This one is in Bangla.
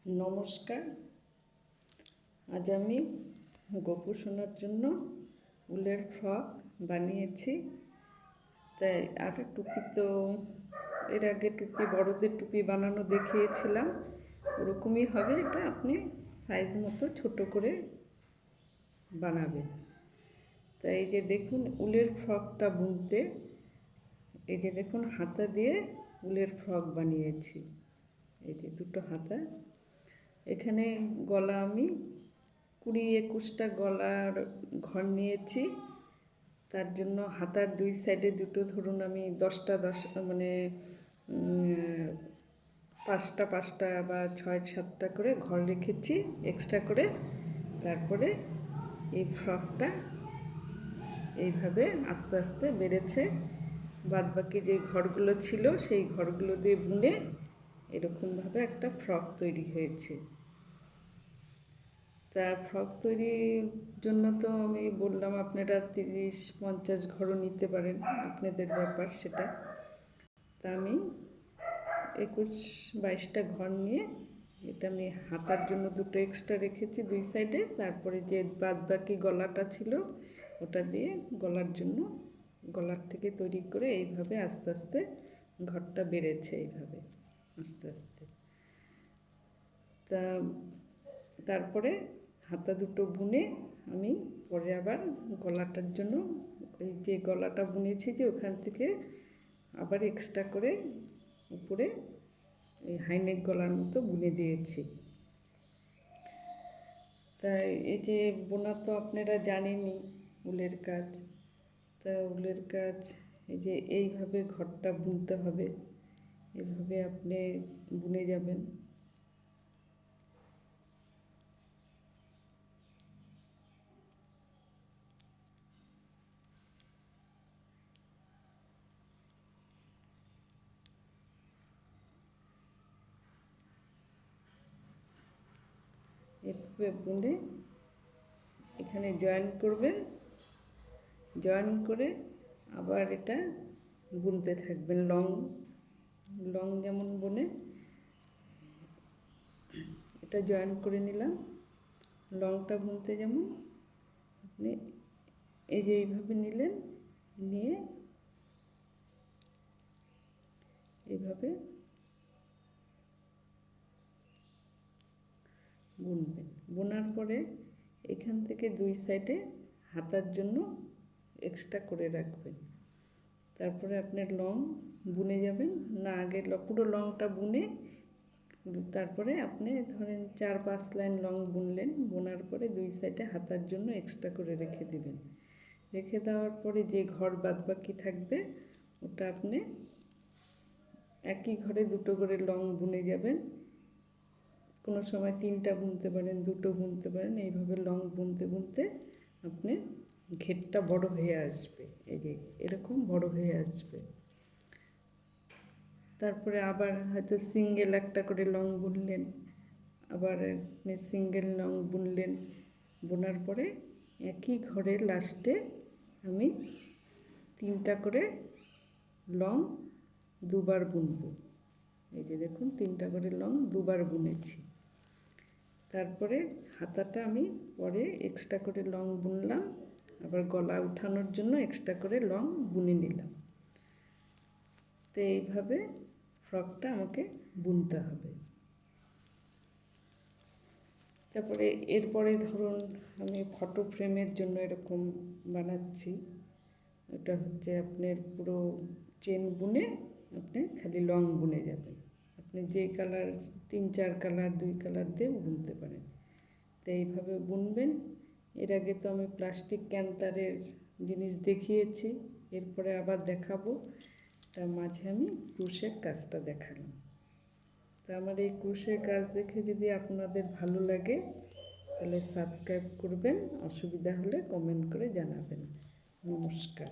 নমস্কার। আজ আমি গপু সোনার জন্য উলের ফ্রক বানিয়েছি। তাই আর টুপি তো এর আগে বড়দের টুপি বানানো দেখিয়েছিলাম, ওরকমই হবে। এটা আপনি সাইজ মতো ছোট করে বানাবেন। তাই এই যে দেখুন উলের ফ্রকটা বুনতে, এই যে দেখুন হাতা দিয়ে উলের ফ্রক বানিয়েছি। এই যে দুটো হাতা, এখানে গলা আমি 20-21টা গলার ঘর নিয়েছি। তার জন্য হাতার দুই সাইডে দুটো, ধরুন আমি 10টা মানে 5টা বা 6-7টা করে ঘর রেখেছি এক্সট্রা করে। তারপরে এই ফ্রকটা এইভাবে আস্তে আস্তে বেড়েছে। বাদবাকি যে ঘরগুলো ছিল সেই ঘরগুলো দিয়ে বুনে এরকমভাবে একটা ফ্রক তৈরি হয়েছে। তা ফ্রক তৈরির জন্য তো আমি বললাম আপনারা 30-50 ঘরও নিতে পারেন, আপনাদের ব্যাপার সেটা। তা আমি 21-22টা ঘর নিয়ে এটা আমি হাতার জন্য দুটো এক্সট্রা রেখেছি দুই সাইডে। তারপরে যে বাদবাকি গলাটা ছিল ওটা দিয়ে গলার জন্য, গলার থেকে তৈরি করে এইভাবে আস্তে আস্তে ঘরটা বেড়েছে, এইভাবে আস্তে আস্তে। তারপরে হাতা দুটো বুনে আমি পরে আবার গলাটার জন্য ওই যে গলাটা বুনেছি যে ওখান থেকে আবার এক্সট্রা করে উপরে এই হাইনেক গলার মতো বুনে দিয়েছি। তাই এই যে বোনা তো আপনারা জানেনই উলের কাজ। তা উলের কাজ এই যে এইভাবে ঘরটা বুনতে হবে, এইভাবে আপনি বুনে যাবেন। এভাবে বুনে এখানে জয়েন করবেন, জয়েন করে আবার এটা বুনতে থাকবেন। লং যেমন বুনে এটা জয়েন করে নিলাম। লংটা বুনতে যেমন আপনি এই যে এইভাবে নিলেন, নিয়ে এইভাবে বুনবেন। বোনার পরে এখান থেকে দুই সাইডে হাতার জন্য এক্সট্রা করে রাখবেন। তারপরে আপনার লং বুনে যাবেন না, আগে পুরো লংটা বুনে তারপরে আপনি ধরেন 4-5 লাইন লং বুনলেন। বোনার পরে দুই সাইডে হাতার জন্য এক্সট্রা করে রেখে দিবেন। রেখে দেওয়ার পরে যে ঘর বাদবাকি থাকবে ওটা আপনি একই ঘরে দুটো করে লং বুনে যাবেন। কোনো সময় 3টা বুনতে পারেন, 2টো বুনতে পারেন। এইভাবে লং বুনতে বুনতে আপনি ঘেরটা বড় হয়ে আসবে, এই যে এরকম বড় হয়ে আসবে। তারপরে আবার হয়তো সিঙ্গেল একটা করে লং বুনলেন, আবার আপনি সিঙ্গেল লং বুনলেন। বোনার পরে একই ঘরের লাস্টে আমি 3টা করে লং দুবার বুনবো। এই যে দেখুন 3টা করে লং দুবার বুনেছি। তারপরে হাতাটা আমি পরে এক্সট্রা করে লং বুনলাম, আবার গলা উঠানোর জন্য এক্সট্রা করে লং বুনে নিলাম। তো এইভাবে ফ্রকটা আমাকে বুনতে হবে। তারপরে এরপরে ধরুন আমি ফটো ফ্রেমের জন্য এরকম বানাচ্ছি। এটা হচ্ছে আপনার পুরো চেন বুনে আপনি খালি লং বুনে যাবেন। আপনি যে কালার 3-4 কালার 2 কালার দিয়ে বুনতে পারেন। তো এইভাবে বুনবেন। এর আগে তো আমি প্লাস্টিক ক্যান্তারের জিনিস দেখিয়েছি, এরপরে আবার দেখাবো। তার মাঝে আমি ক্রুশের কাজটা দেখালাম। তা আমার এই ক্রুশের কাজ দেখে যদি আপনাদের ভালো লাগে তাহলে সাবস্ক্রাইব করবেন, অসুবিধা হলে কমেন্ট করে জানাবেন। নমস্কার।